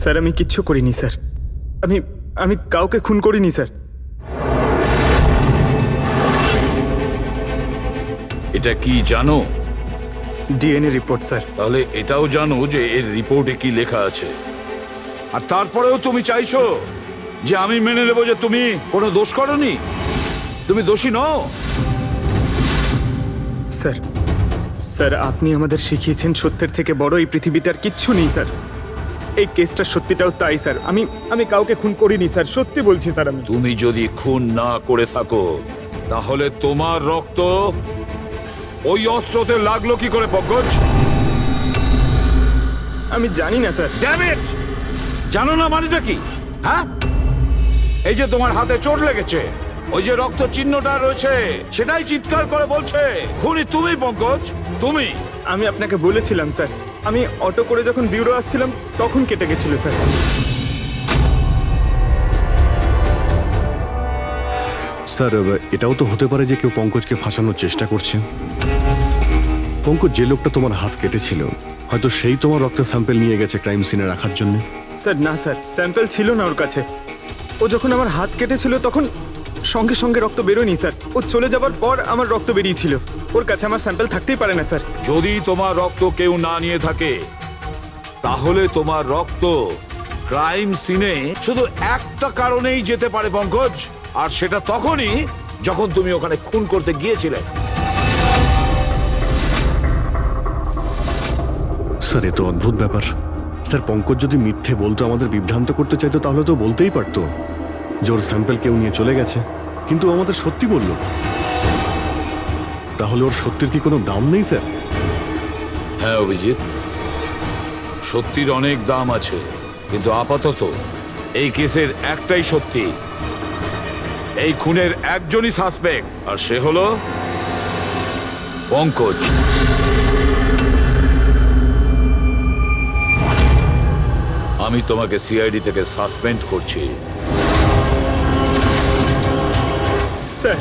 Sir আমি কিচ্ছু করিনি স্যার। আমি আমি কাউকে খুন করিনি স্যার। এটা কি জানো? DNA report sir. তাহলে এটাও জানো যে এর রিপোর্টে কি লেখা আছে। আর তারপরেও তুমি চাইছো যে আমি মেনে নেব যে তুমি কোনো দোষ করনি, তুমি দোষী নও। স্যার স্যার আপনি আমাদের শিখিয়েছেন সত্যের থেকে বড় এই পৃথিবীতে আর কিচ্ছু নেই স্যার। এই কেসটা সত্যিটাও তাই স্যার। আমি কাউকে খুন করিনি স্যার, সত্যি বলছি স্যার। তুমি যদি খুন না করে থাকো তাহলে তোমার রক্ত ওই অস্ত্রতে লাগলো কি করে পঙ্কজ? আমি জানি না স্যার। Damn it! জানো না মানেটা কি? হ্যাঁ, এই যে তোমার হাতে চোট লেগেছে, ওই যে রক্ত চিহ্নটা রয়েছে, সেটাই চিৎকার করে বলছে খুনি তুমি পঙ্কজ, তুমি। আমি আপনাকে বলেছিলাম স্যার, আমি অটো করে যখন বিউরো আসছিলাম তখন কেটে গেছিল স্যার। স্যার এটাও তো হতে পারে যে কেউ পঙ্কজকে ফাঁসানোর চেষ্টা করছে। পঙ্কজ যে লোকটা তোমার হাত কেটেছিল হয়তো সেই তোমার রক্তের স্যাম্পেল নিয়ে গেছে ক্রাইম সিনে রাখার জন্য। স্যার না স্যার, স্যাম্পেল ছিল না ওর কাছে। ও যখন আমার হাত কেটেছিল তখন সঙ্গে সঙ্গে রক্ত বেরোয়নি স্যার। ও চলে যাবার পর আমার রক্ত বেরিয়েছিল। ওর কাছে আমার স্যাম্পেল থাকতেই পারে না স্যার। যদি তোমার রক্ত কেউ না নিয়ে থাকে তাহলে তোমার রক্ত ক্রাইম সিনে শুধু একটা কারণেই যেতে পারে পঙ্কজ, আর সেটা তখনই যখন তুমি ওখানে খুন করতে গিয়েছিলে। স্যার এ তো অদ্ভুত ব্যাপার। স্যার পঙ্কজ যদি মিথ্যে বলতো, আমাদের বিভ্রান্ত করতে চাইতো, তাহলে তো বলতেই পারতো যে ওর স্যাম্পেল কেউ নিয়ে চলে গেছে, কিন্তু ও আমাদের সত্যি বলল। তাহলে ওর সত্যির কি কোনো দাম নেই স্যার? হ্যাঁ অভিজিৎ, সত্যির অনেক দাম আছে, কিন্তু আপাতত এই কেসের একটাই সত্যি, এই খুনের একজনই সাসপেক্ট, আর সে হলো পঙ্কজ। আমি তোমাকে সিআইডি থেকে সাসপেন্ড করছি। স্যার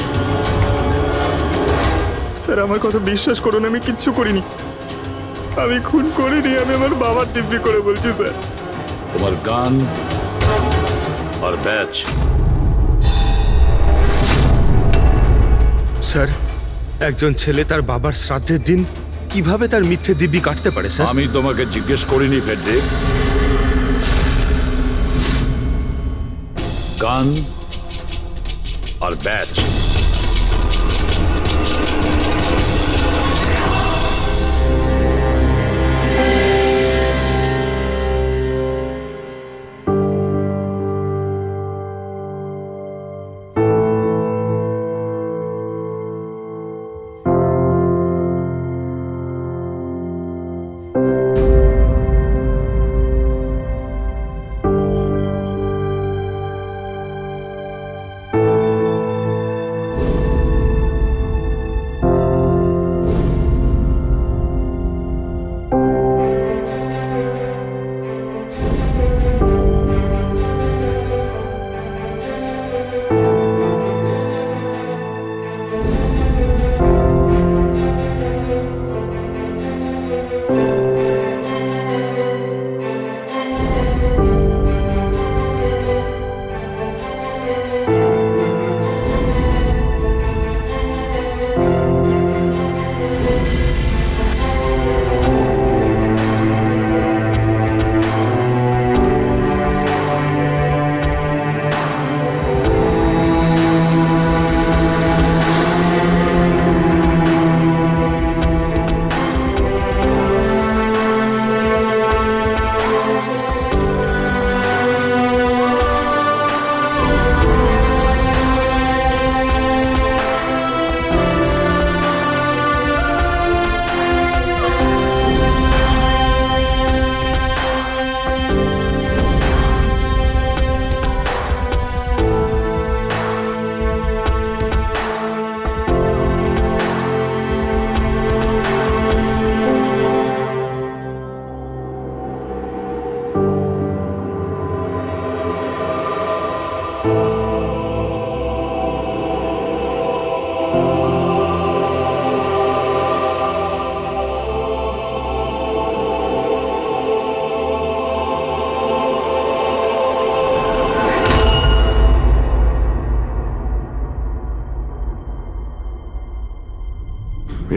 স্যার আমার কথা বিশ্বাস করুন, আমি কিচ্ছু করিনি। আমি খুন করিনি, আমি আমার বাবার দিব্যি করে বলছি স্যার। তোমার গান আর ব্যাচ। স্যার, একজন ছেলে তার বাবার শ্রাদ্ধের দিন কিভাবে তার মিথ্যে দিব্যি কাটতে পারে স্যার? আমি তোমাকে জিজ্ঞেস করিনি ফেডরিক। গান আর ব্যাচ।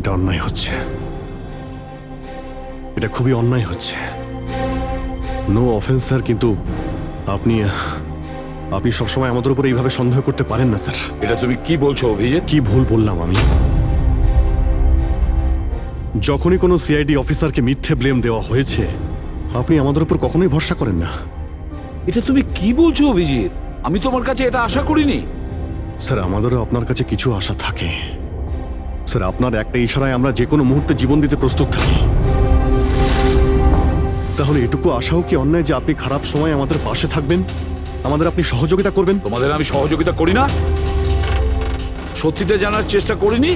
এটা অন্যায় হচ্ছে, এটা খুবই অন্যায় হচ্ছে। নো অফেন্স স্যার, কিন্তু আপনি আপনি সবসময় আমাদের উপর এইভাবে সন্দেহ করতে পারেন না স্যার। এটা তুমি কি বলছো অভিজিৎ? কি ভুল বললাম আমি? যখনই কোনো সিআইডি অফিসারকে মিথ্যে ব্লেম দেওয়া হয়েছে, আপনি আমাদের উপর কখনোই ভরসা করেন না। এটা তুমি কি বলছো অভিজিৎ? আমি তোমার কাছে এটা আশা করিনি। স্যার, আমাদেরও আপনার কাছে কিছু আশা থাকে স্যার। আপনার একটা ইশারায় আমরা যে কোনো মুহূর্তে জীবন দিতে প্রস্তুত থাকি। তাহলে এটুকু আশাও কি অন্যায় যে আপনি খারাপ সময় আমাদের পাশে থাকবেন, আমাদের আপনি সহযোগিতা করবেন? তোমাদের আমি সহযোগিতা করি না? সত্যিটা জানার চেষ্টা করিনি?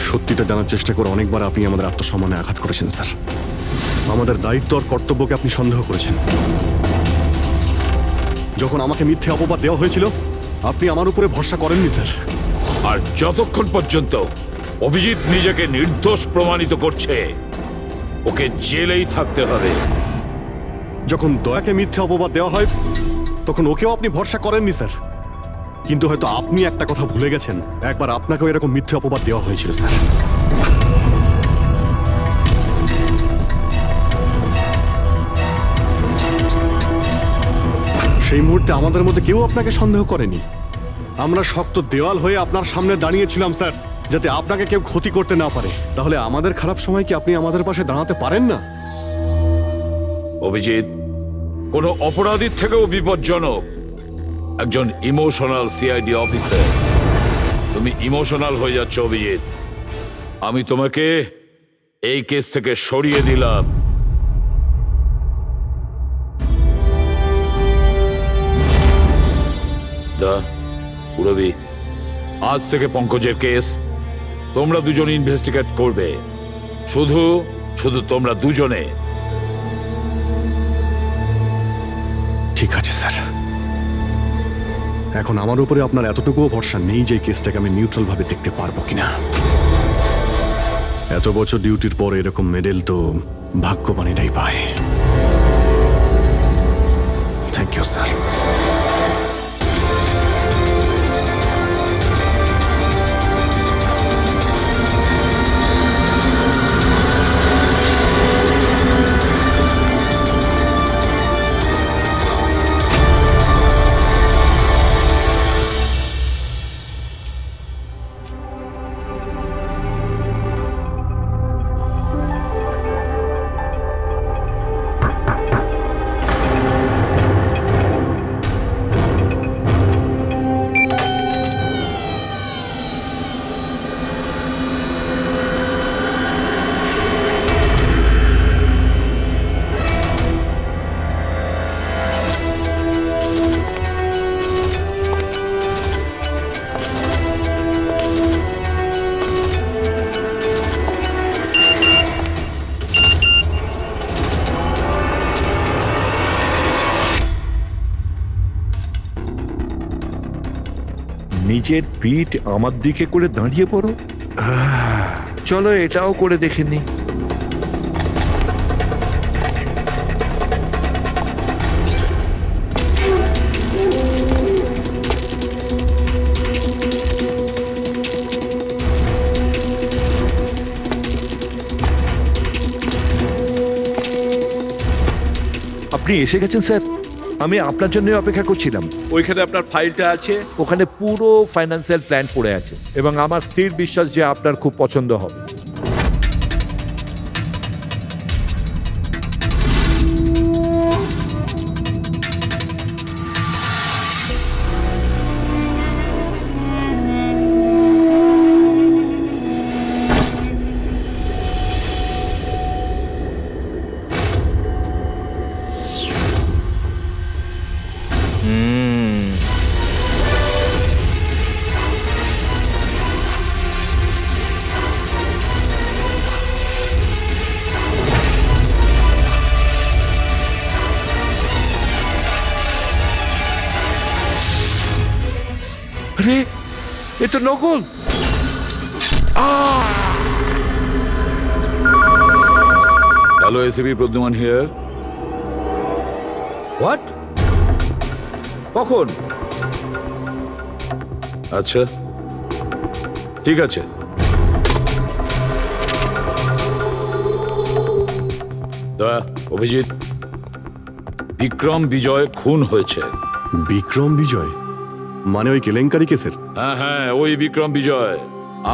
সত্যিটা জানার চেষ্টা করে অনেকবার আপনি আমাদের আত্মসম্মানে আঘাত করেছেন স্যার। আমাদের দায়িত্ব আর কর্তব্যকে আপনি সন্দেহ করেছেন। যখন আমাকে মিথ্যে অপবাদ দেওয়া হয়েছিল, আপনি আমার উপরে ভরসা করেননি স্যার। আর যতক্ষণ পর্যন্ত অভিজিৎ নিজেকে নির্দোষ প্রমাণিত করছে, ওকে জেলেই থাকতে হবে। যখন দয়াকে মিথ্যে অপবাদ দেওয়া হয়, তখন ওকেও আপনি ভরসা করেননি স্যার। কিন্তু হয়তো আপনি একটা কথা ভুলে গেছেন, একবার আপনাকেও এরকম মিথ্যে অপবাদ দেওয়া হয়েছিল স্যার। সেই মুহূর্তে আমাদের মধ্যে কেউ আপনাকে সন্দেহ করেনি। আমরা শক্ত দেওয়াল হয়ে আপনার সামনে দাঁড়িয়েছিলাম স্যার, যাতে আপনাকে কেউ ক্ষতি করতে না পারে। তাহলে আমাদের খারাপ সময় কি আপনি আমাদের পাশে দাঁড়াতে পারেন না? অভিজিৎ কোনো অপরাধীর থেকেও বিপজ্জনক একজন ইমোশনাল সিআইডি অফিসার। তুমি ইমোশনাল হয়ে যাচ্ছ অভিজিৎ। আমি তোমাকে এই কেস থেকে সরিয়ে দিলাম। পুরবি, আজ থেকে পঙ্কজের কেস তোমরা দুজন ইনভেস্টিগেট করবে, শুধু শুধু তোমরা দুজনে। ঠিক আছে স্যার। এখন আমার উপরে আপনার এতটুকুও ভরসা নেই যে কেসটাকে আমি নিউট্রাল ভাবে দেখতে পারবো কিনা। এত বছর ডিউটির পর এরকম মেডেল তো ভাগ্যবানীরাই পায়। Thank you sir. নিজের পিঠ আমার দিকে করে দাঁড়িয়ে পড়ো। চলো এটাও করে দেখে নি। আপনি এসে গেছেন স্যার। আমি আপনার জন্য অপেক্ষা করছিলাম। ওইখানে আপনার ফাইলটা আছে, ওখানে পুরো ফাইন্যান্সিয়াল প্ল্যান পড়ে আছে এবং আমার স্থির বিশ্বাস যে আপনার খুব পছন্দ হবে। আরে এ তো নকল। Hello, ACP Pradyuman here. What? কখন? আচ্ছা, ঠিক আছে। অভিজিৎ, বিক্রম বিজয় খুন হয়েছে। বিক্রম বিজয় মানে ওই কেলেঙ্কারি কেসের? হ্যাঁ হ্যাঁ, ওই বিক্রম বিজয়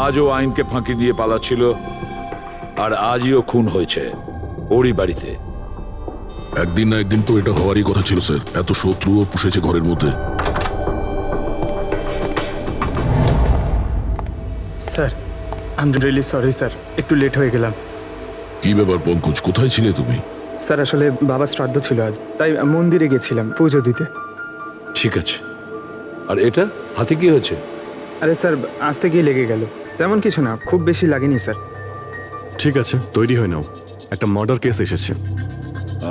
আজও আইনকে ফাঁকি দিয়ে পালাচ্ছিল, আর আজও খুন হয়েছে ওরই বাড়িতে। একদিন না একদিন তো এটা হওয়ারই কথা ছিল স্যার, এত শত্রুও পুষেছে ঘরের মধ্যে। Sir I am really sorry sir, একটু লেট হয়ে গেলাম। কি ব্যাপার পঙ্কজ, কোথায় ছিলে তুমি? স্যার আসলে বাবার শ্রাদ্ধ ছিল আজ, তাই মন্দিরে গেছিলাম পুজো দিতে। ঠিক আছে, আর এটা হাতে কি হয়েছে? আরে স্যার আসতে গিয়ে লেগে গেল, তেমন কিছু না, খুব বেশি লাগেনি স্যার। ঠিক আছে, তৈরি হয়ে নাও, একটা মার্ডার কেস এসেছে।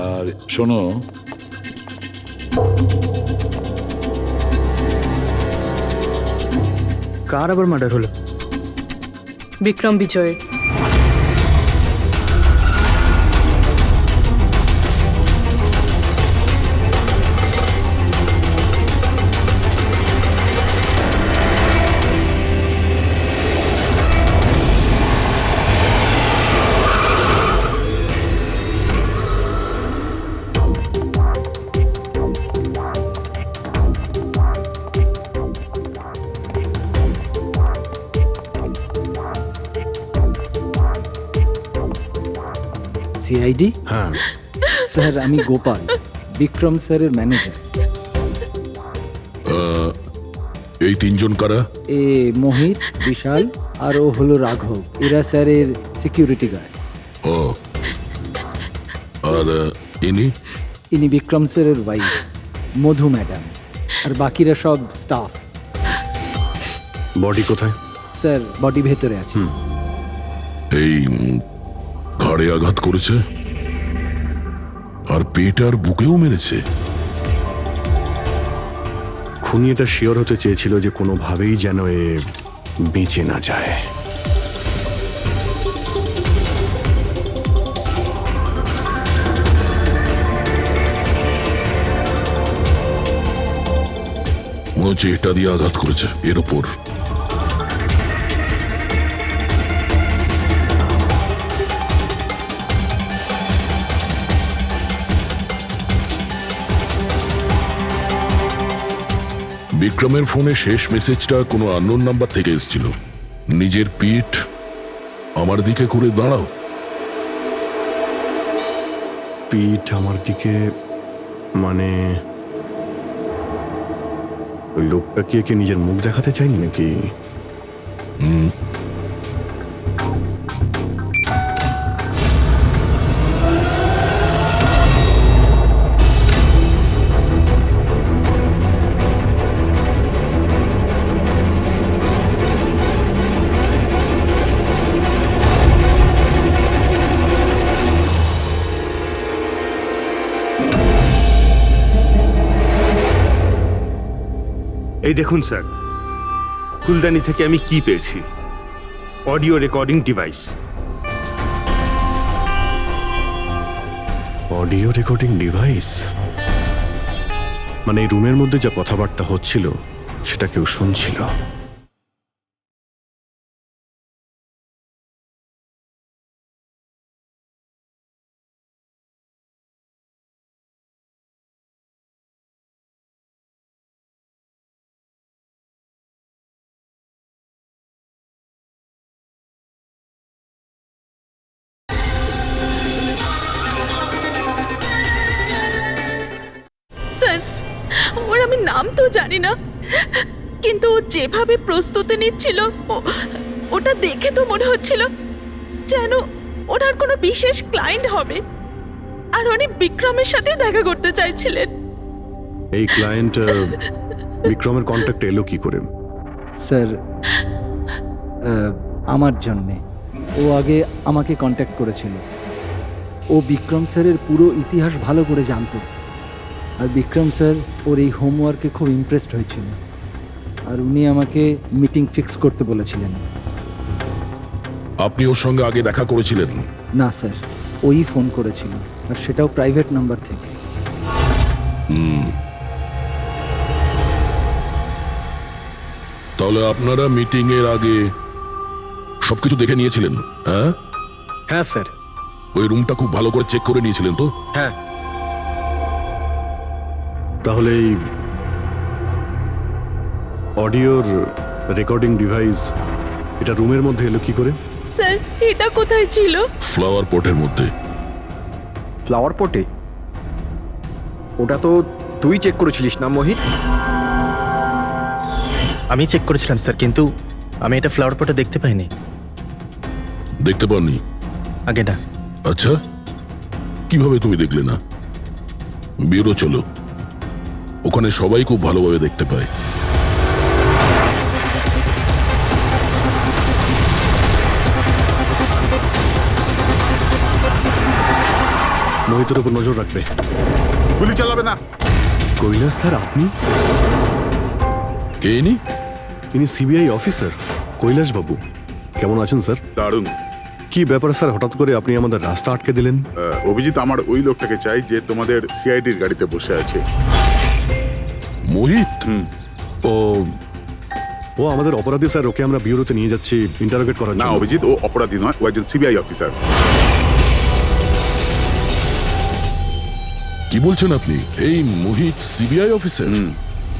আর শোনো, কার আবার মার্ডার হলো? বিক্রম বিজয়ের। সিআইডি? হ্যাঁ, স্যার আমি গোপাল, বিক্রম স্যারের ম্যানেজার। এই তিনজন কারা? এ মোহিত, বিশাল আর ও হলো রাঘব, এরা স্যারের সিকিউরিটি গার্ডস। ও, আর ইনি? ইনি বিক্রম স্যারের ওয়াইফ মধু ম্যাডাম, আর বাকিরা সব স্টাফ। বডি কোথায়? স্যার বডি ভেতরে আছে। এই ঘাড়ে আঘাত করেছে আর পেট আর বুকেও মেরেছে। খুনি এটা শিওর হতে চেয়েছিল যে কোনোভাবেই যেন এ বেঁচে না যায়। মনে হচ্ছে এটা দিয়ে আঘাত করেছে এর ওপর। বিক্রমের ফোনে শেষ মেসেজটা কোনো আননোন নাম্বার থেকে এসেছিল। নিজের পিঠ আমার দিকে করে দাঁড়াও। পিঠ আমার দিকে মানে ওই লোকটা কি একে নিজের মুখ দেখাতে চাইনি নাকি? এই দেখুন স্যার, ফুলদানি থেকে আমি কি পেয়েছি, audio recording device. Audio recording device মানে এই রুমের মধ্যে যা কথাবার্তা হচ্ছিল সেটা কেউ শুনছিল। স্যার ওর আমি নাম তো জানি না, কিন্তু ও যেভাবে প্রস্তুতি নিচ্ছিল ওটা দেখে তো মনে হচ্ছিল যেন ওনার কোনো বিশেষ ক্লায়েন্ট হবে, আর উনি বিক্রমের সাথে দেখা করতে চাইছিলেন। এই ক্লায়েন্ট বিক্রমের কন্ট্যাক্ট এলো কি করে? স্যার আমার জন্যে ও আগে আমাকে কন্ট্যাক্ট করেছিল। ও বিক্রম স্যারের পুরো ইতিহাস ভালো করে জানতো, আর বিক্রম স্যার ওর এই হোমওয়ার্কে খুব ইমপ্রেসড হয়েছিল, আর উনি আমাকে মিটিং ফিক্স করতে বলেছিলেন। আপনি ওর সঙ্গে আগে দেখা করেছিলেন? না স্যার, ওই ফোন করেছিল, আর সেটাও প্রাইভেট নাম্বার থেকে। তাহলে আপনারা মিটিং এর আগে সবকিছু দেখে নিয়েছিলেন? হ্যাঁ হ্যাঁ স্যার, ওই রুমটা খুব ভালো করে চেক করে নিয়েছিলেন তো? হ্যাঁ। তাহলে এই অডিওর রেকর্ডিং ডিভাইস এটা রুমের মধ্যে এলো কি করে? স্যার এটা কোথায় ছিল? ফ্লাওয়ার পটের মধ্যে। ফ্লাওয়ার পটে? ওটা তো তুই চেক করেছিলিস না মোহিত? আমি চেক করেছিলাম স্যার, কিন্তু আমি এটা ফ্লাওয়ার পটে দেখতে পাইনি। দেখতে পাননি? আগে না। আচ্ছা, কিভাবে তুমি দেখলে না? ব্যুরো চলো, ওখানে সবাই খুব ভালোভাবে দেখতে পায়। মোহিতের উপর নজর রাখবে। গুলি চালাবে না। কৈলাস স্যার, আপনি? কে ইনি? ইনি সিবিআই অফিসার কৈলাস বাবু। কেমন আছেন স্যার? দারুণ। কি ব্যাপার স্যার, হঠাৎ করে আপনি আমাদের রাস্তা আটকে দিলেন? অভিজিৎ আমার ওই লোকটাকে চাই যে তোমাদের সিআইডির গাড়িতে বসে আছে। মোহিত? ও ও আমাদের অপরাধী স্যার, ওকে আমরা ব্যুরোতে নিয়ে যাচ্ছি ইন্টারোগেট করার না জন্য। অভিজিৎ, ও অপরাধী নয়, ও একজন সিবিআই অফিসার। কি বলছেন আপনি? এই মোহিত সিবিআই অফিসার?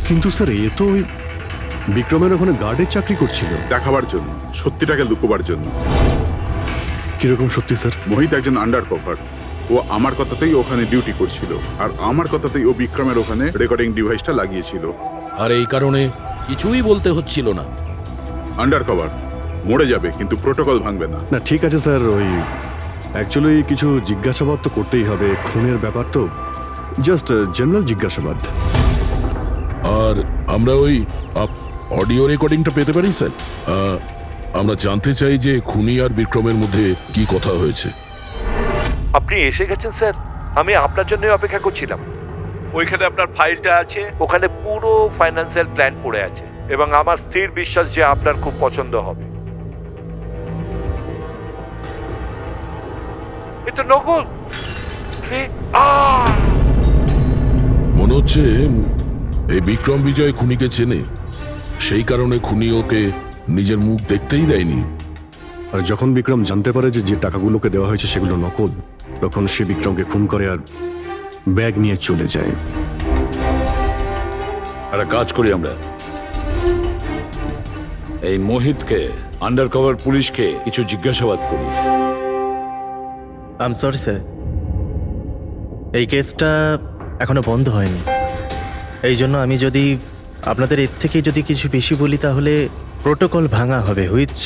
কিন্তু স্যার এ তো ওই বিক্রমের ওখানে গার্ডের চাকরি করছিল। দেখাবার জন্য, সত্যিটাকে লুকোবার জন্য। কিরকম সত্যি স্যার? মোহিত একজন আন্ডার কভার। ও আমার কথাতেই ওখানে ডিউটি করছিল, আর আমার কথাতেই ও বিক্রমের ওখানে রেকর্ডিং ডিভাইসটা লাগিয়েছিল। আর এই কারণে কিছুই বলতে হচ্ছিল না। আন্ডার কভার মরে যাবে, কিন্তু প্রোটোকল ভাঙবে না। না ঠিক আছে স্যার, ওই অ্যাকচুয়ালি কিছু জিজ্ঞাসাবাদ তো করতেই হবে, খুনের ব্যাপার তো, জাস্ট জেনারেল জিজ্ঞাসাবাদ। আর আমরা ওই অডিও রেকর্ডিংটা পেতে পারি স্যার? আমরা জানতে চাই যে খুনি আর বিক্রমের মধ্যে কি কথা হয়েছে। আপনি এসে গেছেন স্যার, আমি আপনার জন্য অপেক্ষা করছিলাম। ওইখানে আপনার ফাইলটা আছে, ওখানে পুরো ফাইন্যান্সিয়াল প্ল্যান পড়ে আছে, এবং আমার স্থির বিশ্বাস যে আপনার খুব পছন্দ হবে। এটা নকল। মনে হচ্ছে এই বিক্রম বিজয় খুনিকে চেনে, সেই কারণে খুনি ওকে নিজের মুখ দেখতেই দেয়নি। আর যখন বিক্রম জানতে পারে যে যে টাকাগুলোকে দেওয়া হয়েছে সেগুলো নকল, তখন সে বিক্রমকে খুন করে আর ব্যাগ নিয়ে চলে যায়। একটা কাজ করি আমরা, এই মোহিতকে, আন্ডার কভার পুলিশকে কিছু জিজ্ঞাসাবাদ করি। আই এম সরি স্যার, এই কেসটা এখনো বন্ধ হয়নি। এই জন্য আমি যদি আপনাদের এর থেকে যদি কিছু বেশি বলি তাহলে প্রোটোকল ভাঙা হবে, হুইচ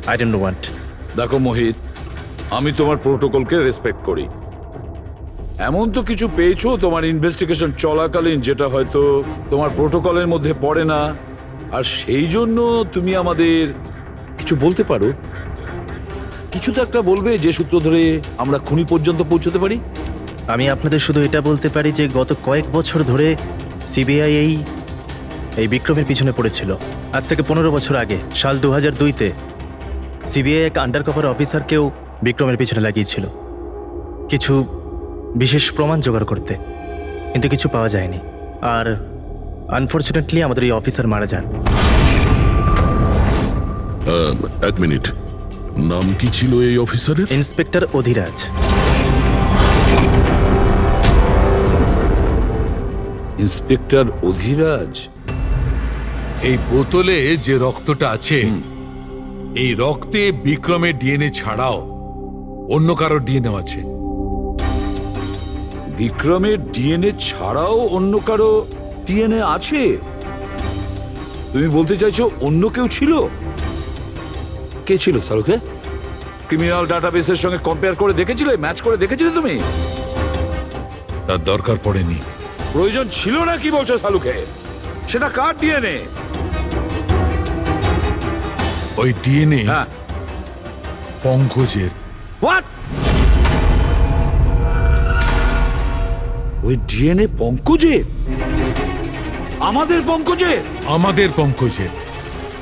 আই ডোন্ট ওয়ান্ট। দেখো মোহিত, আমি তোমার প্রোটোকলকে রেসপেক্ট করি। এমন তো কিছু পেয়েছো তোমার ইনভেস্টিগেশন চলাকালীন যেটা হয়তো তোমার প্রোটোকলের মধ্যে পড়ে না, আর সেই জন্য তুমি আমাদের কিছু বলতে পারো। কিছু তো একটা বলবে যে সূত্র ধরে আমরা খুনি পর্যন্ত পৌঁছতে পারি। আমি আপনাদের শুধু এটা বলতে পারি যে গত কয়েক বছর ধরে সিবিআই এই বিক্রমের পিছনে পড়েছিল। আজ থেকে 15 বছর আগে, সাল 2002-তে সিবিআই এক আন্ডার কভার অফিসারকেও বিক্রমের পিছনে লাগিয়েছিল কিছু বিশেষ প্রমাণ জোগাড় করতে, কিন্তু কিছু পাওয়া যায়নি। আর আনফর্চুনেটলি আমাদের এই অফিসার মারা যান। এক মিনিট, নাম কি ছিল এই অফিসারের? ইন্সপেক্টর অধিরাজ। ইন্সপেক্টর অধিরাজ? এই বোতলে যে রক্তটা আছে, এই রক্তে বিক্রমের ডিএনএ ছাড়াও অন্য কারো ডিএনএ আছে। বিক্রমের ডিএনএ ছাড়াও অন্য কারো ডিএনএ আছে? তুমি বলতে চাইছো অন্য কেউ ছিল? কে ছিল সালুকে? ক্রিমিনাল ডাটাবেসের সঙ্গে কম্পেয়ার করে দেখেছিলে, ম্যাচ করে দেখেছিলে তুমি? তার দরকার পড়েনি। প্রয়োজন ছিল না কি বলছো সালুকে? সেটা কার ডিএনএ? ওই ডিএনএ হ্যাঁ, পঙ্কজের। হোয়াট? ওই ডিএনএ পঙ্কজের? আমাদের পঙ্কজের? আমাদের পঙ্কজের।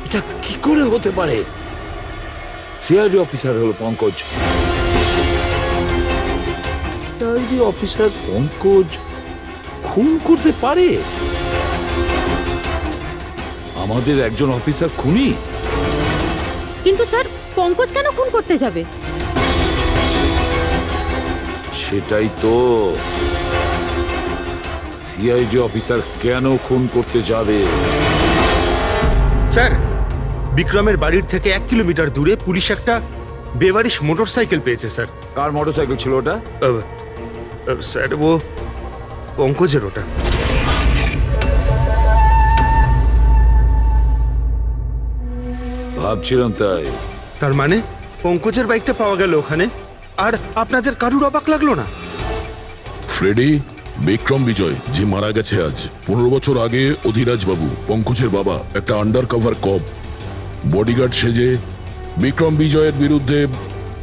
এটা কি করে হতে পারে? সিআইডি অফিসার হলো পঙ্কজ। সিআইডি অফিসার পঙ্কজ খুন করতে পারে? আমাদের একজন অফিসার খুনি? কিন্তু স্যার পঙ্কজ কেন খুন করতে যাবে? সেটাই তো, সিআইডি অফিসার কেন খুন করতে যাবে? স্যার, বিক্রমের বাড়ির থেকে 1 কিলোমিটার দূরে পুলিশ একটা বেওয়ারিশ মোটরসাইকেল পেয়েছে স্যার। কার মোটরসাইকেল ছিল ওটা? স্যার, ও পঙ্কজের ওটা। ভাবছিলাম তাই। তার মানে পঙ্কজের বাইকটা পাওয়া গেল ওখানে, আর আপনাদের কারুর অবাক লাগলো না? ফ্রেডি, বিক্রম বিজয় যে মারা গেছে আজ 15 বছর আগে, অধিরাজ বাবু পঙ্কজের বাবা একটা আন্ডার কভার কপ বডিগার্ড সেজে বিক্রম বিজয়ের বিরুদ্ধে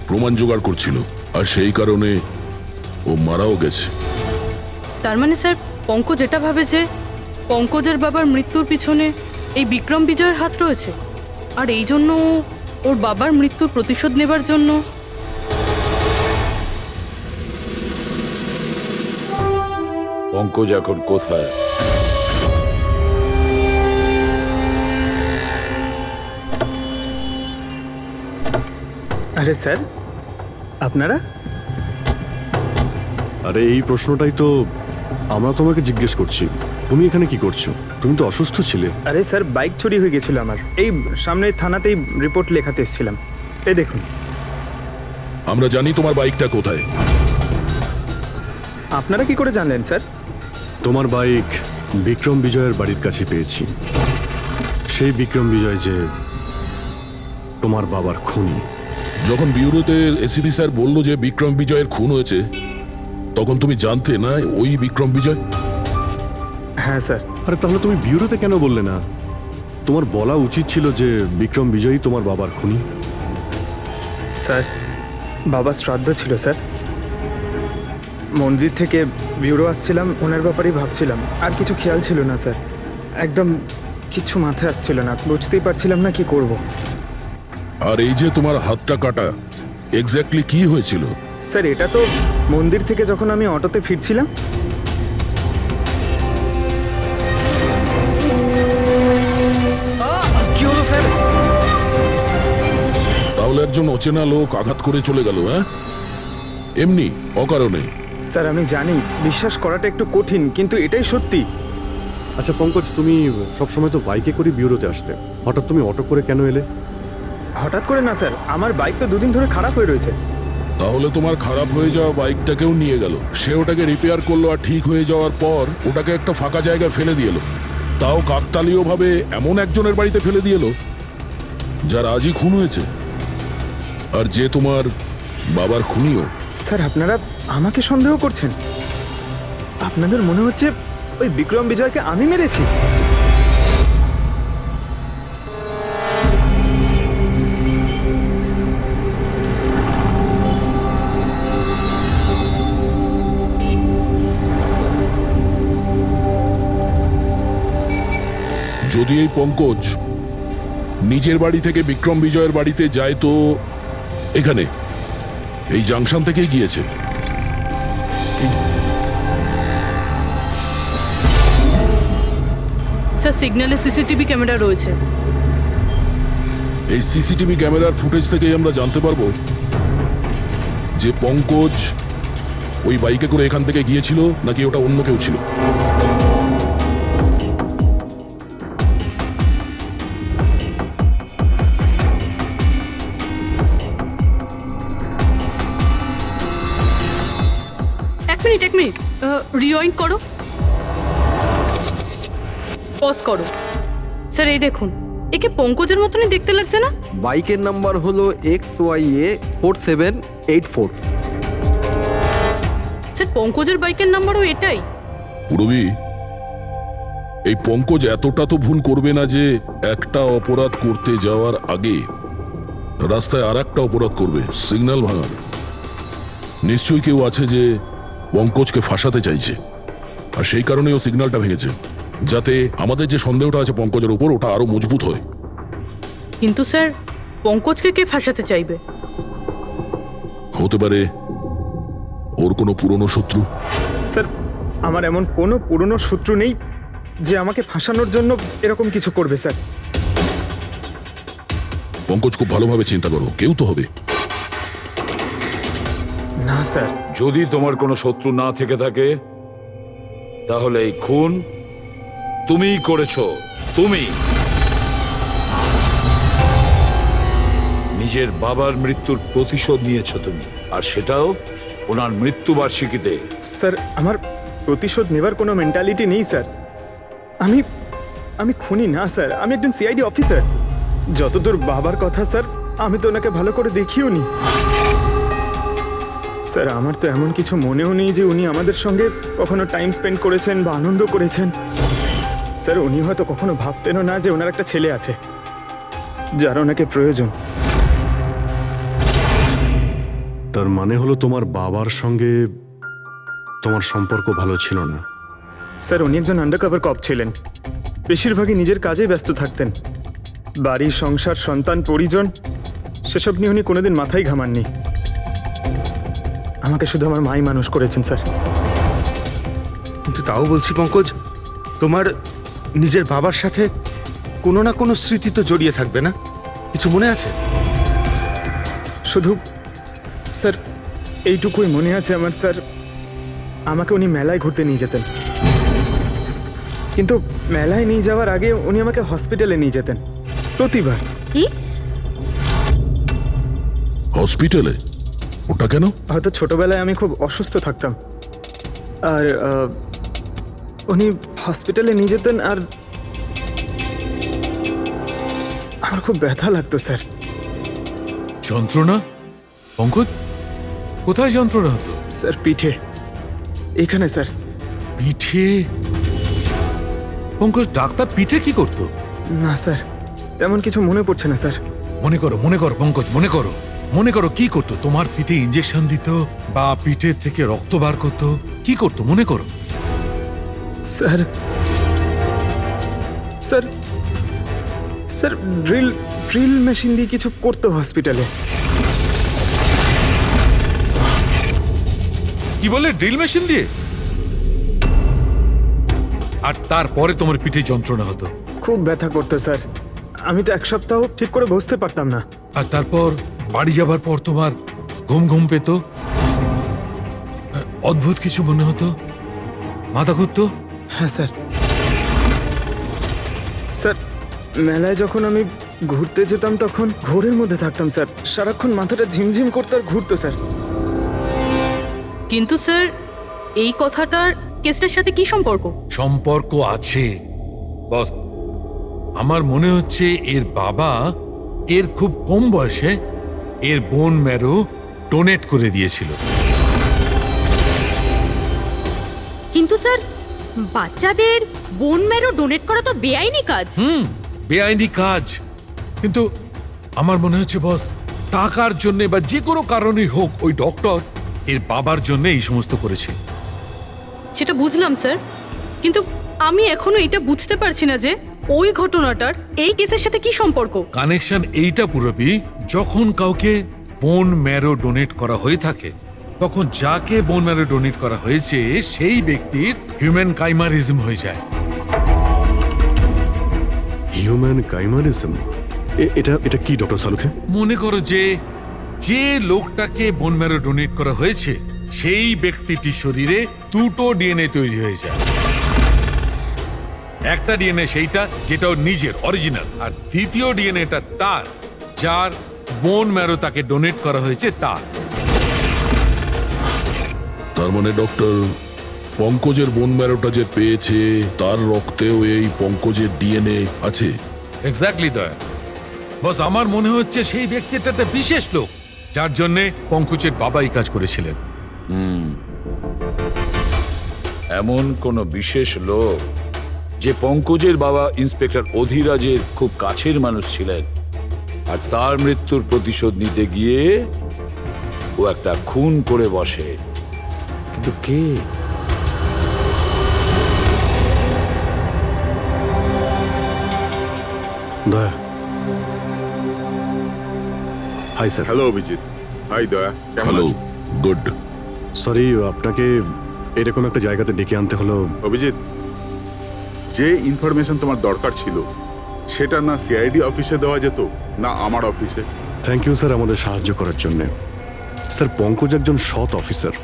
প্রমাণ জোগাড় করছিল, আর সেই কারণে ও মারাও গেছে। তার মানে স্যার, পঙ্কজ এটা ভাবে যে পঙ্কজের বাবার মৃত্যুর পিছনে এই বিক্রম বিজয়ের হাত রয়েছে, আর এই জন্য ওর বাবার মৃত্যুর প্রতিশোধ নেবার জন্য। পঙ্কজ এখন কোথায়? আরে স্যার, আপনারা? আরে এই প্রশ্নটাই তো আমরা তোমাকে জিজ্ঞেস করছি। তুমি এখানে কি করছো? তুমি তো অসুস্থ ছিলে। আরে স্যার, বাইক চুরি হয়ে গেছিল আমার। এই সামনে থানাতেই রিপোর্ট লেখাতে এসেছিলাম। এই দেখুন। আমরা জানি তোমার বাইকটা কোথায়। আপনারা কি করে জানলেন স্যার? তোমার বাইক বিক্রম বিজয়ের বাড়ির কাছে পেয়েছি। সেই বিক্রম বিজয় যে তোমার বাবার খুনি। যখন বিউরোতে এসিপি স্যার বলল যে বিক্রম বিজয়ের খুন হয়েছে, তখন তুমি জানতে না ওই বিক্রম বিজয়? হ্যাঁ স্যার। আরে তাহলে তুমি বিউরোতে কেন বললে না? তোমার বলা উচিত ছিল যে বিক্রম বিজয়ই তোমার বাবার খুনি। স্যার, বাবার শ্রাদ্ধ ছিল স্যার। মন্দির থেকে বিউরো আসছিলাম, ওনার ব্যাপারেই ভাবছিলাম, আর কিছু খেয়াল ছিল না স্যার। একদম কিছু মাথায় আসছিল না, বুঝতেই পারছিলাম না কি করব। আর এই যে তোমার হাতটা কাটা, এক্স্যাক্টলি কি হয়েছিল? স্যার, এটা তো মন্দির থেকে যখন আমি অটোতে ফিরছিলাম। কি হলো স্যার? তাহলে একজন অচেনা লোক আঘাত করে চলে গেল, হ্যাঁ? এমনি অকারণে? স্যার, আমি জানি বিশ্বাস করাটা একটু কঠিন, কিন্তু এটাই সত্যি। আচ্ছা পঙ্কজ, তুমি সবসময় তো বাইকে করে বিউরোতে আসতে, হঠাৎ তুমি অটো করে কেন এলে? হঠাৎ করে না স্যার, আমার বাইক তো 2 দিন ধরে খারাপ হয়ে রয়েছে। তাহলে তোমার খারাপ হয়ে যাওয়া বাইকটাকেও নিয়ে গেল, সে ওটাকে রিপেয়ার করলো, আর ঠিক হয়ে যাওয়ার পর ওটাকে একটা ফাঁকা জায়গায় ফেলে দিয়ে এলো, তাও কাকতালীয় ভাবে এমন একজনের বাড়িতে ফেলে দিয়ে এলো যার আজই খুন হয়েছে, আর যে তোমার বাবার খুনিও। স্যার, আপনারা আমাকে সন্দেহ করছেন? আপনাদের মনে হচ্ছে ওই বিক্রম বিজয়কে আমি মেরেছি? যদি এই পঙ্কজ নিজের বাড়ি থেকে বিক্রম বিজয়ের বাড়িতে যায়, তো এখানে এই জাংশন থেকেই গিয়েছে। স্যার, সিগন্যালে সিসিটিভি ক্যামেরা রয়েছে। এই সিসিটিভি ক্যামেরার ফুটেজ থেকেই আমরা জানতে পারবো যে পঙ্কজ ওই বাইকে করে এখান থেকে গিয়েছিল নাকি ওটা অন্য কেউ ছিল। এক মিনিট রিওয়াইন্ড করো, পজ করো। স্যার, এই দেখুন, একে পঙ্কজের মতনই দেখতে লাগছে না? বাইকের নাম্বার হলো XYA4784। স্যার, পঙ্কজের বাইকের নাম্বারও এটাই। পুরবি, এই পঙ্কজ এতটা তো ভুল করবে না যে একটা অপরাধ করতে যাওয়ার আগে রাস্তায় আর একটা অপরাধ করবে, সিগন্যাল ভাঙার। নিশ্চয়ই কেউ আছে যে পঙ্কজকে ফাঁসাতে চাইছে, আর সেই কারণেই ও সিগন্যালটা ভেঙেছে, যাতে আমাদের যে সন্দেহটা আছে পঙ্কজের উপর, ওটা আরো মজবুত হয়। কিন্তু স্যার, পঙ্কজকে কে ফাঁসাতে চাইবে? হতে পারে ওর কোনো পুরনো শত্রু। স্যার, আমার এমন কোনো পুরনো শত্রু নেই যে আমাকে ফাঁসানোর জন্য এরকম কিছু করবে স্যার। পঙ্কজ, খুব ভালোভাবে চিন্তা করো, কেউ তো হবে। না স্যার। যদি তোমার কোনো শত্রু না থেকে থাকে তাহলে এই খুন তুমিই করেছো। তুমি নিজের বাবার মৃত্যুর প্রতিশোধ নিয়েছো তুমি, আর সেটাও ওনার মৃত্যুবার্ষিকীতে। স্যার আমার প্রতিশোধ নেবার কোনো মেন্টালিটি নেই স্যার। আমি খুনি না স্যার, আমি একজন সিআইডি অফিসার। যতদূর বাবার কথা স্যার, আমি তো ওনাকে ভালো করে দেখিও নি স্যার। আমার তো এমন কিছু মনেও নেই যে উনি আমাদের সঙ্গে কখনো টাইম স্পেন্ড করেছেন বা আনন্দ করেছেন। স্যার উনি হয়তো কখনো ভাবতেনও না যে ওনার একটা ছেলে আছে যার ওনাকে প্রয়োজন। তার মানে হলো তোমার বাবার সঙ্গে তোমার সম্পর্ক ভালো ছিল না? স্যার উনি একজন আন্ডারকভার কপ ছিলেন, বেশিরভাগই নিজের কাজেই ব্যস্ত থাকতেন। বাড়ি, সংসার, সন্তান, পরিজন সেসব নিয়ে উনি কোনোদিন মাথায় ঘামাননি। আমাকে শুধু আমার মাই মানুষ করেছেন স্যার। কিন্তু তাও বলছি পঙ্কজ, তোমার নিজের বাবার সাথে কোনো না কোনো স্মৃতি তো জড়িয়ে থাকবে না? কিছু মনে আছে? শুধু স্যার এইটুকুই মনে আছে আমার স্যার, আমাকে উনি মেলায় ঘুরতে নিয়ে যেতেন, কিন্তু মেলায় নিয়ে যাওয়ার আগে উনি আমাকে হসপিটালে নিয়ে যেতেন প্রতিবার। কি? হসপিটালে? ওটা কেন? হয়তো ছোটবেলায় আমি খুব অসুস্থ থাকতাম, আর উনি হসপিটালে নিয়ে যেতেন, আর আমার খুব ব্যথা লাগতো স্যার। যন্ত্রণা? পঙ্কজ, কোথায় যন্ত্রণা হতো? স্যার পিঠে, এখানে স্যার। পিঠে? পঙ্কজ, ডাক্তার পিঠে কি করতো? না স্যার, তেমন কিছু মনে পড়ছে না স্যার। মনে করো পঙ্কজ, মনে করো কি করতো? তোমার পিঠে ইঞ্জেকশন দিত বা পিঠে থেকে রক্ত বার করতো? কি করতো মনে করো? Sir sir sir drill machine দিয়ে কিছু করতো হসপিটালে। কি বলে, ড্রিল মেশিন দিয়ে? আর তারপরে তোমার পিঠে যন্ত্রণা হতো? খুব ব্যথা করতো স্যার, আমি তো এক সপ্তাহ ঠিক করে বসতে পারতাম না। আর তারপর বাড়ি যাবার পর তোমার ঘুম পেত, অদ্ভুত কিছু মনে হতো, মাথা ঘুরতো? হ্যাঁ স্যার। স্যার মেলায় যখন আমি ঘুরতে যেতাম তখন ঘোরের মধ্যে থাকতাম স্যার, সারাক্ষণ মাথাটা ঝিমঝিম করতে আর ঘুরতো স্যার। কিন্তু স্যার এই কথাটার কেসটার সাথে কি সম্পর্ক? সম্পর্ক আছে বস। আমার মনে হচ্ছে এর বাবা এর খুব কম বয়সে এর বোন ম্যারো ডোনেট করে দিয়েছিল। কিন্তু স্যার বাচ্চাদের বোন ম্যারো ডোনেট করা তো বেআইনি কাজ। বেআইনি কাজ, কিন্তু আমার মনে হচ্ছে বস টাকার জন্য বা যে কোনো কারণেই হোক ওই ডক্টর এর বাবার জন্য এই সমস্ত করেছে। সেটা বুঝলাম স্যার, কিন্তু আমি এখনো এটা বুঝতে পারছি না যে ওই ঘটনাটার এই কেসের সাথে কি সম্পর্ক। কানেকশন এইটা পুরোপি, যখন কাউকে বোন ম্যারো ডোনেট করা হয়ে থাকে তখন যাকে বোন ম্যারো ডোনেট করা হয়েছে সেই ব্যক্তির হিউম্যান কাইমারিজম হয়ে যায়। হিউম্যান কাইমারিজম? এটা কি ডক্টর সালুখে? মনে করো যে লোকটাকে বোন ম্যারো ডোনেট করা হয়েছে সেই ব্যক্তিটির শরীরে দুটো ডিএনএ তৈরি হয়ে যায়। একটা ডিএনএ সেইটা যেটা ওর নিজের অরিজিনাল, আর দ্বিতীয় ডিএনএটা তার যার বোন ম্যারো তাকে ডোনেট করা হয়েছে তার। তার মানে ডক্টর, পঙ্কজের বোন ম্যারোটা যে পেয়েছে তার রক্তেও এই পঙ্কজের ডিএনএ আছে? এক্স্যাক্টলি দয়া বস, আমার মনে হচ্ছে সেই ব্যক্তিটা একটা বিশেষ লোক যার জন্য পঙ্কজের বাবা এই কাজ করেছিলেন। এমন কোন বিশেষ লোক যে পঙ্কজের বাবা ইন্সপেক্টর অধিরাজের খুব কাছের মানুষ ছিলেন, আর তার মৃত্যুর প্রতিশোধ নিতে গিয়ে ও একটা খুন করে বসে। কিন্তু কে? Daya. Hi sir. Hello Abhijit. Hi Daya. Hello. Good. Sorry, আপনাকে এরকম একটা জায়গাতে ডেকে আনতে হলো। অভিজিৎ, যে ইনফরমেশন তোমার দরকার ছিল সেটা না সিআইডি অফিসে দেওয়া যেত না আমার অফিসে? থ্যাংক ইউ স্যার আমাদের সাহায্য করার জন্যে। স্যার পঙ্কজ একজন সৎ অফিসার,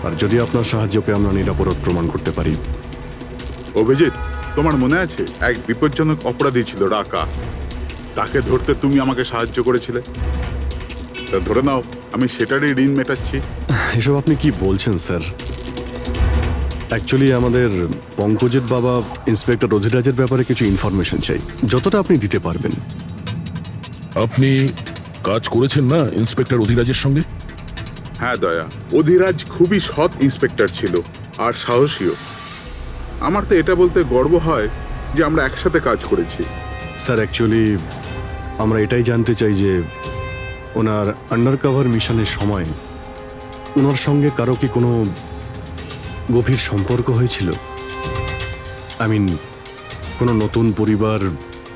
আর যদি আপনার সাহায্যকে আমরা নিরাপরাধ প্রমাণ করতে পারি। অভিজিৎ, তোমার মনে আছে এক বিপজ্জনক অপরাধী ছিল রাকা, তাকে ধরতে তুমি আমাকে সাহায্য করেছিলে। তা ধরে নাও আমি সেটারই ঋণ মেটাচ্ছি। এসব আপনি কি বলছেন স্যার? অ্যাকচুয়ালি আমাদের পঙ্কজের বাবা ইন্সপেক্টর অধিরাজের ব্যাপারে কিছু ইনফরমেশন চাই, যতটা আপনি দিতে পারবেন। আপনি কাজ করেছেন না ইন্সপেক্টর অধিরাজের সঙ্গে? হ্যাঁ দয়া, অধিরাজ খুবই সৎ ইন্সপেক্টর ছিল আর সাহসীও। আমার তো এটা বলতে গর্ব হয় যে আমরা একসাথে কাজ করেছি। স্যার অ্যাকচুয়ালি আমরা এটাই জানতে চাই যে ওনার আন্ডার কভার মিশনের সময় ওনার সঙ্গে কারো কি কোনো গভীর সম্পর্ক হয়েছিল? আই মিন কোনো নতুন পরিবার,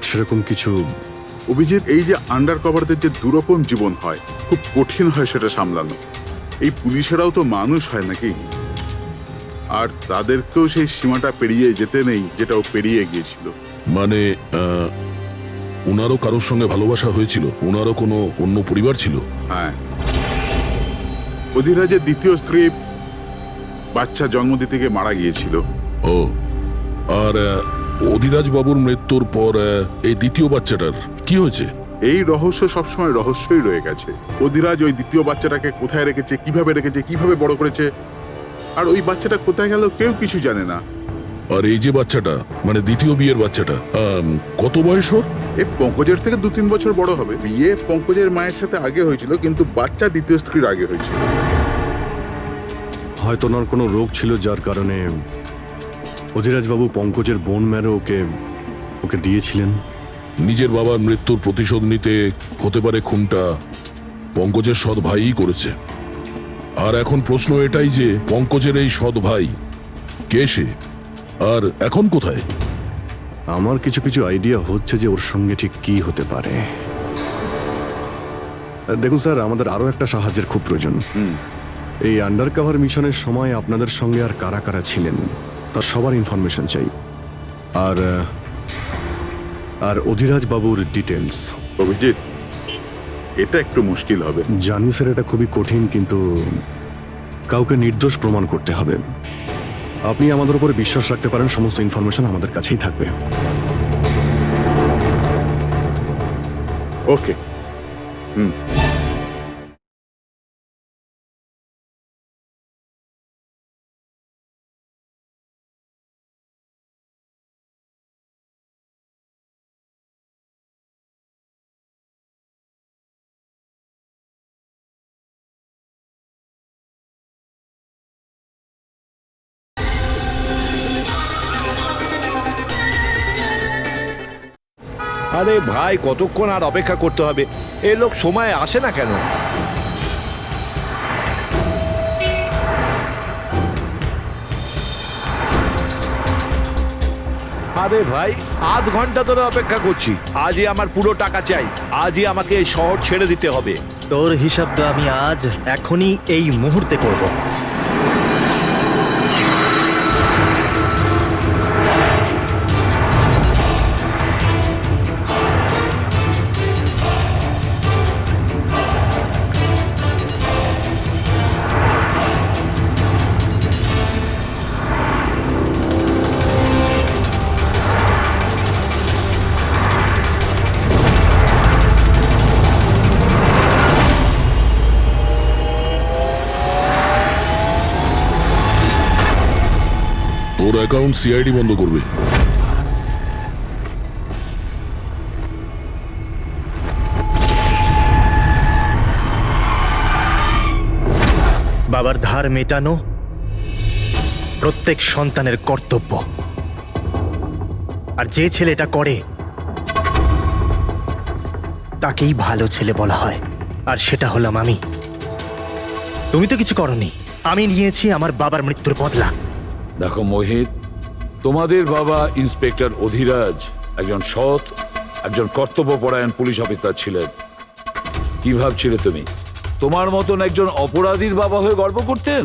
সেরকম কিছু? অভিজিৎ, এই যে আন্ডার কভারদের যে দুরকম জীবন হয়, খুব কঠিন হয় সেটা সামলানো। এই পুলিশেরাও তো মানুষ হয় নাকি, আর তাদেরকেও সেই সীমাটা পেরিয়ে যেতে নেই যেটা ও পেরিয়ে গিয়েছিল। মানে ওনারও কারোর সঙ্গে ভালোবাসা হয়েছিল? ওনারও কোনো অন্য পরিবার ছিল? হ্যাঁ, অধিরাজের দ্বিতীয় স্ত্রী বাচ্চা জন্ম দিতে গিয়ে মারা গিয়েছিল। ও, আর অধিরাজ বাবুর মৃত্যুর পর এই দ্বিতীয় বাচ্চাটার কি হয়েছে? এই রহস্য সবসময় রহস্যই রয়ে গেছে। অধিরাজ ওই দ্বিতীয় বাচ্চাটাকে কোথায় রেখেছে, কিভাবে বড় করেছে, আর ওই বাচ্চাটা কোথায় গেল কেউ কিছু জানে না। আর এই যে বাচ্চাটা, মানে দ্বিতীয় বিয়ের বাচ্চাটা, কত বয়স ওর? এই পঙ্কজের থেকে 2-3 বছর বড় হবে। বিয়ে পঙ্কজের মায়ের সাথে আগে হয়েছিল, কিন্তু বাচ্চা দ্বিতীয় স্ত্রীর আগে হয়েছিল। হয়তো ওনার কোনো রোগ ছিল যার কারণে অধিরাজবাবু পঙ্কজের বোন ম্যারো ওকে দিয়েছিলেন। নিজের বাবার মৃত্যুর প্রতিশোধ নিতে হতে পারে খুনটা পঙ্কজের সৎ ভাইই করেছে। আর এখন প্রশ্ন এটাই যে পঙ্কজের এই সৎ ভাই কে সে, আর এখন কোথায়? আমার কিছু কিছু আইডিয়া হচ্ছে যে ওর সঙ্গে ঠিক কি হতে পারে। দেখুন স্যার, আমাদের আরো একটা সাহায্যের খুব প্রয়োজন। এই আন্ডার কভার মিশনের সময় আপনাদের সঙ্গে আর কারা কারা ছিলেন তার সবার ইনফরমেশন চাই, আর অধিরাজ বাবুর ডিটেলস। অভিজিৎ, এটা একটু মুশকিল হবে। জানি স্যার, এটা খুবই কঠিন, কিন্তু কাউকে নির্দোষ প্রমাণ করতে হবে। আপনি আমাদের উপরে বিশ্বাস রাখতে পারেন, সমস্ত ইনফরমেশন আমাদের কাছেই থাকবে। ওকে। আরে ভাই, কতক্ষণ আর অপেক্ষা করতে হবে? এ লোক সময় আসে না কেন? আরে ভাই, আধ ঘন্টা ধরে অপেক্ষা করছি। আজই আমার পুরো টাকা চাই। আজই আমাকে এই শহর ছেড়ে দিতে হবে। তোর হিসাব তো আমি আজ এখনই এই মুহূর্তে করব। ওর অ্যাকাউন্ট সিআইডি বন্ধ করবে। বাবার ধার মেটানো প্রত্যেক সন্তানের কর্তব্য, আর যে ছেলে এটা করে তাকেই ভালো ছেলে বলা হয়, আর সেটা হলাম আমি। তুমি তো কিছু করনি, আমি নিয়েছি আমার বাবার মৃত্যুর বদলা। দেখো মোহিত, তোমাদের বাবা ইন্সপেক্টর অধিরাজ একজন সৎ, একজন কর্তব্যপরায়ণ পুলিশ অফিসার ছিলেন। কি ভাবছিলে তুমি? তোমার মতন একজন অপরাধীর বাবা হয়ে গর্ব করতেন,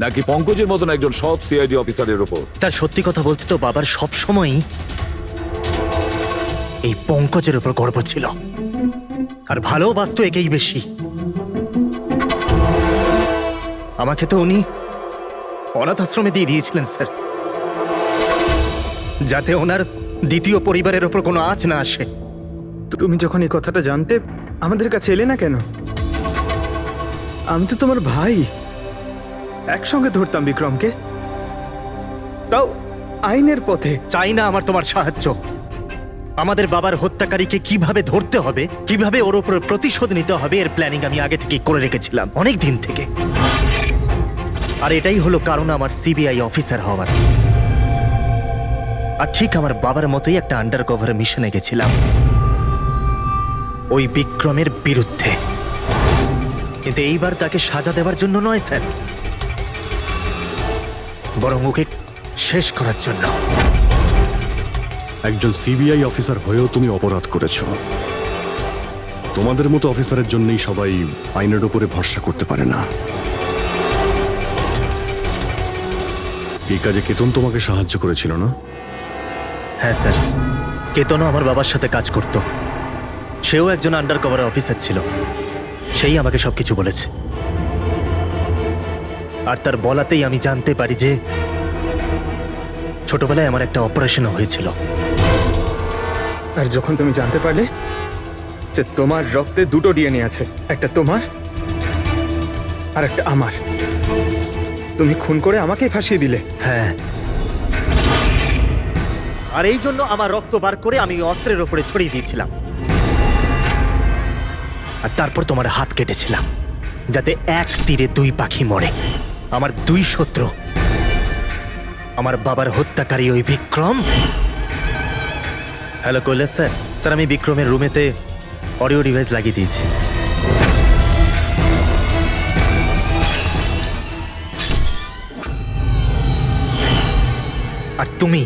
নাকি পঙ্কজের মতন একজন সৎ সিআইডি অফিসারের উপর? তার সত্যি কথা বলতে তো বাবার সবসময়ই এই পঙ্কজের উপর গর্ব ছিল, আর ভালোবাসতো একেই বেশি। আমাকে তো উনি অনাথ আশ্রমে দিয়ে দিয়েছিলেন স্যার, যাতে ওনার দ্বিতীয় পরিবারের ওপর কোনো আঁচ না আসে। তুমি যখন এই কথাটা জানতে আমাদের কাছে এলে না কেন? আমি তো তোমার ভাই, একসঙ্গে ধরতাম বিক্রমকে, তাও আইনের পথে। চাই না আমার তোমার সাহায্য। আমাদের বাবার হত্যাকারীকে কিভাবে ধরতে হবে, কিভাবে ওর উপর প্রতিশোধ নিতে হবে, এর প্ল্যানিং আমি আগে থেকেই করে রেখেছিলাম, অনেক দিন থেকে। আর এটাই হলো কারণ আমার সিবিআই অফিসার হওয়ার। আর ঠিক আমার বাবার মতোই একটা আন্ডার কভার মিশনে গেছিলাম ওই বিক্রমের বিরুদ্ধে। কিন্তু এইবার তাকে সাজা দেওয়ার জন্য নয় স্যার, বরং ওকে শেষ করার জন্য। একজন সিবিআই অফিসার হয়েও তুমি অপরাধ করেছো। তোমাদের মতো অফিসারের জন্যই সবাই আইনের উপরে ভরসা করতে পারে না। এই কাজে কেতন তোমাকে সাহায্য করেছিল না? হ্যাঁ স্যার, কেতনও আমার বাবার সাথে কাজ করত। সেও একজন আন্ডার কভার অফিসার ছিল। সেই আমাকে সবকিছু বলেছে। আর তার বলাতেই আমি জানতে পারি যে ছোটবেলায় আমার একটা অপারেশন হয়েছিল। আর যখন তুমি জানতে পারলে যে তোমার রক্তে দুটো ডিএনএ আছে, একটা তোমার আর একটা আমার, তুমি খুন করে আমাকেই ফাঁসিয়ে দিলে। হ্যাঁ, আর এই জন্য আমার রক্ত বার করে আমি অস্ত্রের ওপরে ছড়িয়ে দিয়েছিলাম। আর তারপর তোমার হাত কেটেছিলাম, যাতে এক তীরে দুই পাখি মরে। আমার দুই শত্রু, আমার বাবার হত্যাকারী ওই Vikram. Hello Kailash sir. Sir, আমি বিক্রমের রুমেতে অডিও ডিভাইস লাগিয়ে দিয়েছি। আর তুমি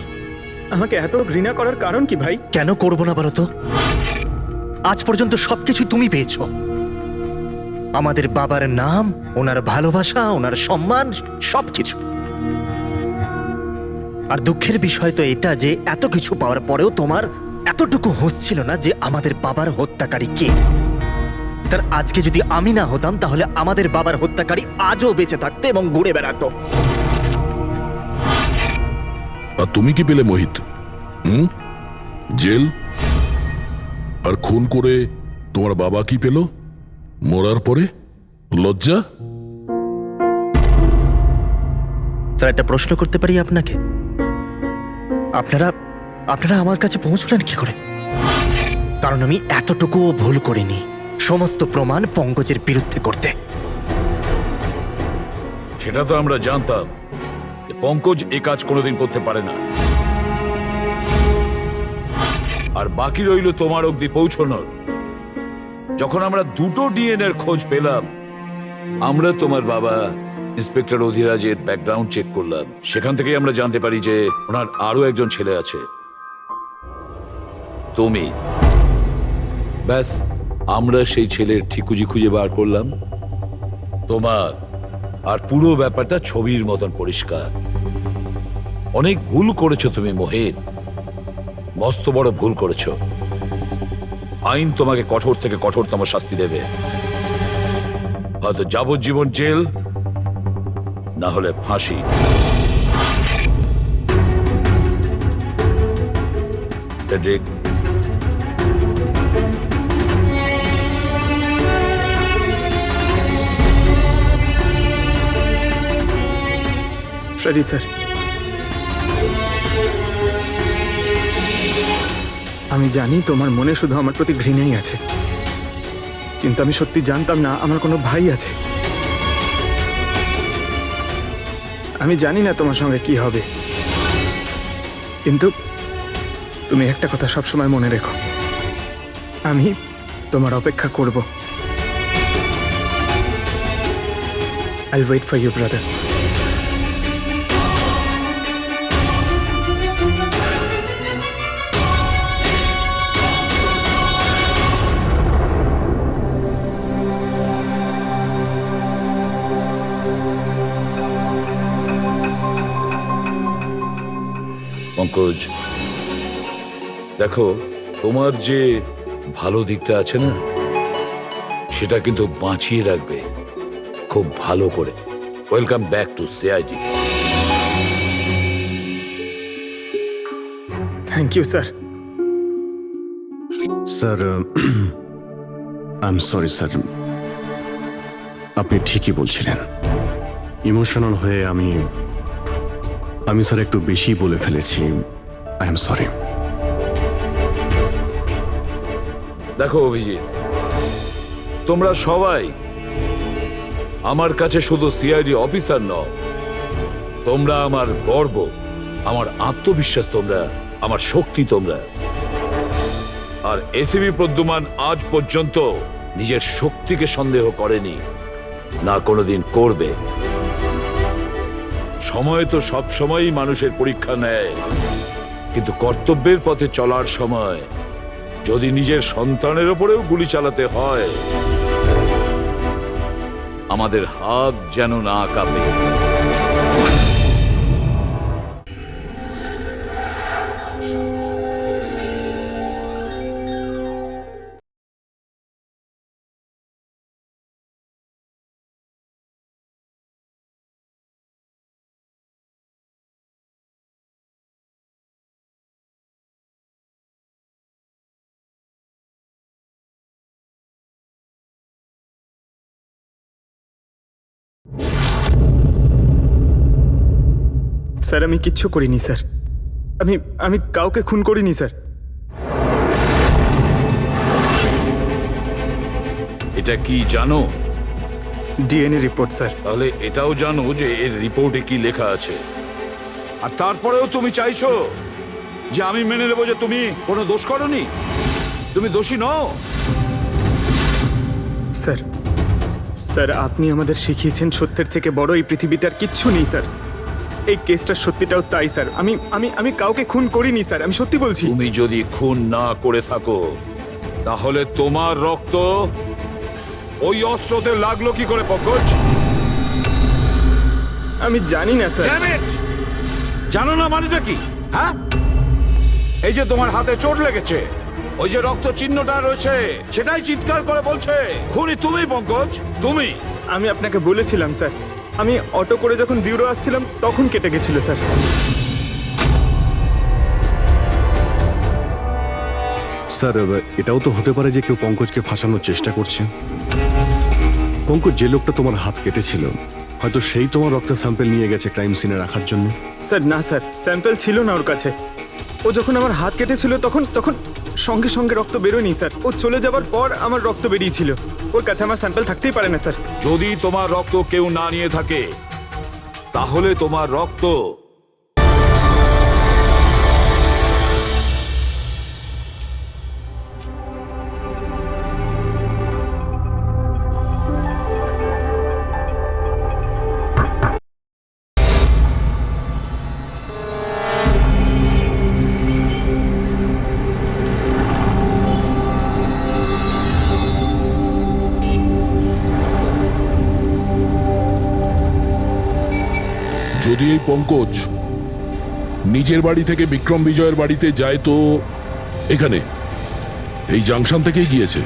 আমাকে এত ঘৃণা করার কারণ কি ভাই? কেন করবো না বলো তো? আজ পর্যন্ত সবকিছু তুমি পেয়েছো। আমাদের বাবার নাম, ওনার ভালোবাসা, ওনার সম্মান, সবকিছু। আর দুঃখের বিষয় তো এটা যে এত কিছু পাওয়ার পরেও তোমার এতটুকু হুঁশ ছিল না যে আমাদের বাবার হত্যাকারী কে। স্যার, আজকে যদি আমি না হতাম তাহলে আমাদের বাবার হত্যাকারী আজও বেঁচে থাকতো এবং ঘুরে বেড়াতো। আর তুমি কি পেলে মোহিত? জেল। আর খুন করে তোমার বাবা কি পেল? মরার পরে লজ্জা। স্যার, একটা প্রশ্ন করতে পারি আপনাকে? আপনারা আমার কাছে পৌঁছলেন কি করে? কারণ আমি এতটুকুও ভুল করিনি সমস্ত প্রমাণ পঙ্কজের বিরুদ্ধে করতে। সেটা তো আমরা জানতাম যে পঙ্কজ এ কাজ কোনোদিন করতে পারে না। আর বাকি রইল তোমার অবধি পৌঁছানোর। যখন আমরা দুটো ডিএনএর খোঁজ পেলাম, আমরা তোমার বাবা ইন্সপেক্টর অধিরাজের ব্যাকগ্রাউন্ড চেক করলাম। সেখান থেকেই আমরা জানতে পারি যে ওনার আরো একজন ছেলে আছে, তুমি। ব্যাস, আমরা সেই ছেলের ঠিকুজি খুঁজে বার করলাম তোমার। আর পুরো ব্যাপারটা ছবির মতন পরিষ্কার। অনেক ভুল করেছো তুমি মোহিত, মস্ত বড় ভুল করেছো। আইন তোমাকে কঠোর থেকে কঠোরতম শাস্তি দেবে। হয়তো যাবজ্জীবন জেল, না হলে ফাঁসি। ফ্রেডরিক, সরি স্যার, আমি জানি তোমার মনে শুধু আমার প্রতি ঘৃণাই আছে, কিন্তু আমি সত্যি জানতাম না আমার কোনো ভাই আছে। আমি জানি না তোমার সঙ্গে কি হবে, কিন্তু তুমি একটা কথা সবসময় মনে রেখো, আমি তোমার অপেক্ষা করব। I'll wait for you, brother. Pankaj, দেখো, তোমার যে ভালো দিকটা আছে না, সেটা কিন্তু বাঁচিয়ে রাখবে খুব ভালো করে। Welcome back to CID. Thank you sir. Sir I am sorry sir, আপনি ঠিকই বলছিলেন। ইমোশনাল হয়ে আমি স্যার একটু বেশি বলে ফেলেছি। I am sorry. দেখো অভিজিৎ, তোমরা সবাই আমার কাছে শুধু সিআইডি অফিসার নও, তোমরা আমার গর্ব, আমার আত্মবিশ্বাস, তোমরা আমার শক্তি। তোমরা আর এসিবি প্রদ্যুমান আজ পর্যন্ত নিজের শক্তিকে সন্দেহ করেনি, না কোনোদিন করবে। সময় তো সব সময়ই মানুষের পরীক্ষা নেয়, কিন্তু কর্তব্যের পথে চলার সময় যদি নিজের সন্তানের ওপরেও গুলি চালাতে হয়, আমাদের হাত যেন না কাঁপে। স্যার আমি কিচ্ছু করিনি স্যার, আমি কাউকে খুন করিনি স্যার। এটা কি জানো? DNA report sir. তাহলে এটাও জানো যে এর রিপোর্টে কি লেখা আছে। আর তারপরেও তুমি চাইছো যে আমি মেনে নেবো যে তুমি কোনো দোষ করনি, তুমি দোষী নও। স্যার স্যার আপনি আমাদের শিখিয়েছেন সত্যের থেকে বড় এই পৃথিবীতে আর কিচ্ছু নেই স্যার। এই কেসটার সত্যিটাও তাই স্যার। আমি কাউকে খুন করিনি স্যার, আমি সত্যি বলছি। তুমি যদি খুন না করে থাকো তাহলে তোমার রক্ত ওই অস্ত্রতে লাগলো কি করে পঙ্কজ? আমি জানি না স্যার। Damn it! জানো না মানেটা কি? হ্যাঁ, এই যে তোমার হাতে চোট লেগেছে, ওই যে রক্ত চিহ্নটা রয়েছে, সেটাই চিৎকার করে বলছে খুনি তুমি পঙ্কজ, তুমি। আমি আপনাকে বলেছিলাম স্যার, আমি অটো করে যখন ব্যুরো আসছিলাম তখন কেটে গেছিল স্যার। স্যার এটাও তো হতে পারে যে কেউ পঙ্কজকে ফাঁসানোর চেষ্টা করছে। পঙ্কজ যে লোকটা তোমার হাত কেটেছিল, হয়তো সেই তোমার রক্তের স্যাম্পল নিয়ে গেছে ক্রাইম সিনে রাখার জন্য। স্যার না স্যার, স্যাম্পল ছিল না ওর কাছে। ও যখন আমার হাত কেটেছিল তখন সঙ্গে সঙ্গে রক্ত বেরোয়নি স্যার। ও চলে যাবার পর আমার রক্ত বেরিয়েছিল। ওর কাছে আমার স্যাম্পল থাকতেই পারে না স্যার। যদি তোমার রক্ত কেউ না নিয়ে থাকে তাহলে তোমার রক্ত যদি এই পঙ্কজ নিজের বাড়ি থেকে বিক্রম বিজয়ের বাড়িতে যায় তো এখানে এই জাংশন থেকেই গিয়েছে।